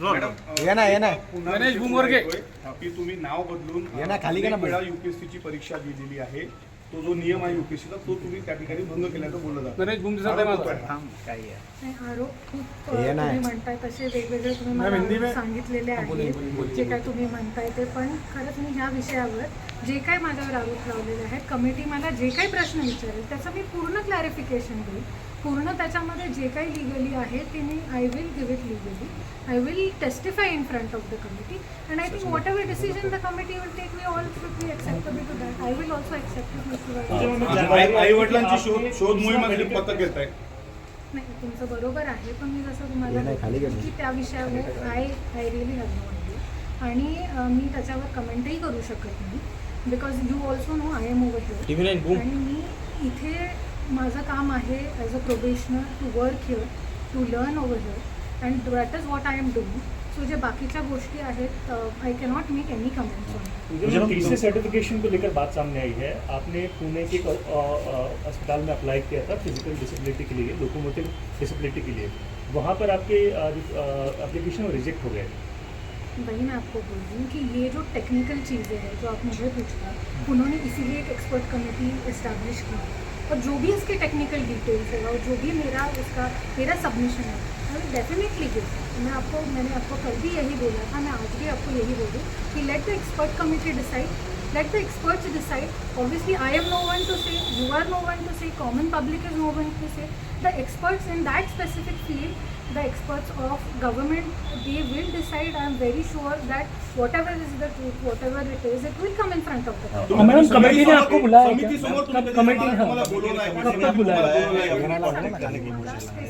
गणेश भूमवर्गे की तुम्ही नाव बदलून खाली अनेक वेळा यूपीएससीची परीक्षा दिलेली आहे, तो जो नियम आहे यूपीएससीचा तो तुम्ही त्या ठिकाणी भंग केल्याचं बोललं जातं. गणेश भूमवर्गे नाही, आरोप खूप तुम्ही म्हणताय तसे वेगवेगळे तुम्ही मला सांगितलेले आहेत. जे काय तुम्ही म्हणताय ते पण खरंच मी ह्या विषयावर जे काय माझ्यावर आरोप लावलेले आहेत, कमिटी मला जे काही प्रश्न विचारेल त्याचं मी पूर्ण क्लॅरिफिकेशन देईल. पूर्ण त्याच्यामध्ये जे काही लिगली आहे ते मी I will give it legally. I will testify in front of the committee, and I think whatever decision the committee will take, we all should be acceptable to that. I will also accept it, Mr. Vaidya. आई वडिलांची शोध मोहिमेसाठी पथक घेत आहे. नाही, तुमचं बरोबर आहे, पण मी जसं तुम्हाला की त्या विषयावर I really have no idea, आणि मी त्याच्यावर कमेंटही करू शकत नाही, because you also know I am over here, आणि मी इथे माझं काम आहे as a probationer to work here, to learn over here, and that is what I am doing. So जो बाकीच्या गोष्टी आहेत, I cannot make any comments on it. जब टीसी सर्टिफिकेशन को लेकर बात सामने आई है, आपने पुणे के अस्पताल में अप्लाई किया था फिजिकल डिसेबिलिटी के लिए, लोकोमोटिव डिसेबिलिटी के लिए, वहाँ पर आपके एप्लीकेशन रिजेक्ट हो गए. वही मैं आपको बोल रही हूँ कि ये जो टेक्निकल चीज़ें हैं जो आप मुझे पूछ रहे हैं, उन्होंने इसीलिए एक एक्सपर्ट कमेटी इस्टेब्लिश की, और जो भी इसके टेक्निकल डिटेल्स है और जो भी मेरा सबमिशन है, डेफिनेटली मैंने आपको कल भी यही बोला था, मैं आज भी आपको यही बोल रही हूँ कि let the expert committee decide, let the experts decide. Obviously I am no one to say, you are no one to say, common public is no one to say. The experts in that specific field, the experts of government, they will decide. I am very sure that whatever is the truth, whatever it is, it will come in front of the committee. Madam committee ने आपको बुलाया क्या? Committee ने तुम्हाला बोलवलं आहे, कब तक बुलाया?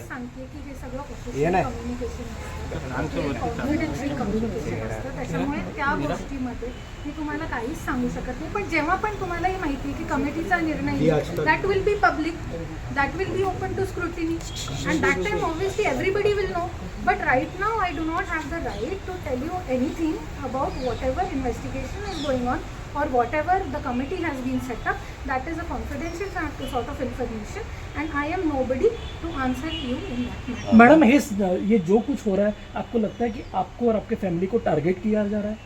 सांगते की हे सगळं ऑफिशियल कम्युनिकेशन असतं, कॉन्फिडेन्शियल कम्युनिकेशन असतं, त्याच्यामुळे त्या गोष्टीमध्ये मी तुम्हाला काहीच सांगू शकत नाही. पण जेव्हा पण तुम्हालाही माहिती आहे की कमिटीचा निर्णय that will be public, that will be open to scrutiny, and that time obviously everybody will know. But right now I do not have the right to tell you anything about whatever investigation is going on or whatever the committee has been set up. That is a confidential sort of information, and I am nobody to answer you in that matter. Madam ये जो कुछ हो रहा है, आपको लगता है कि आपको और आपके फैमिली को टारगेट किया जा रहा है?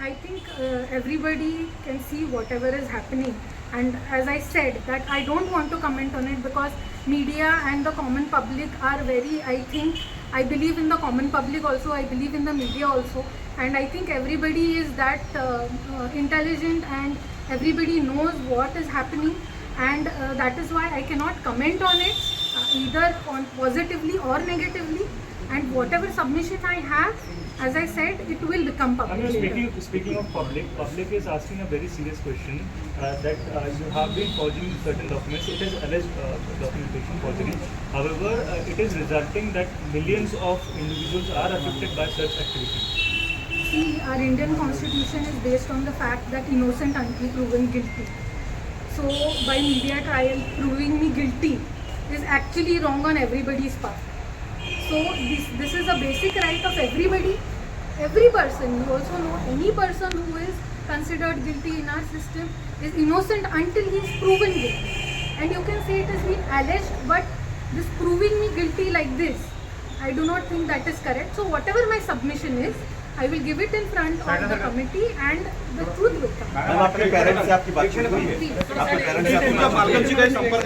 I think everybody can see whatever is happening, and as I said that I don't want to comment on it because media and the common public are very, I believe in the common public also, I believe in the media also, and I think everybody is that intelligent and everybody knows what is happening, and that is why I cannot comment on it either on positively or negatively, and whatever submission I have, as I said, it will become public. Speaking of public is asking a very serious question that you have been forging certain documents. It is alleged documentation forgery. However, it is resulting that millions of individuals are affected by such activity. See, our Indian Constitution is based on the fact that innocent until proven guilty. So, by media trial proving me guilty is actually wrong on everybody's part. So this is a basic right of everybody, every person. You also know any person who is considered guilty in our system is innocent until he is proven guilty. And you can say it has been alleged, but this proving me guilty like this, I do not think that is correct. So whatever my submission is, I will give it in front of the committee and the truth will come. Ma'am, आपके parents से आपकी बातचीत हुई है? आपके parents से आपकी बातचीत हुई है?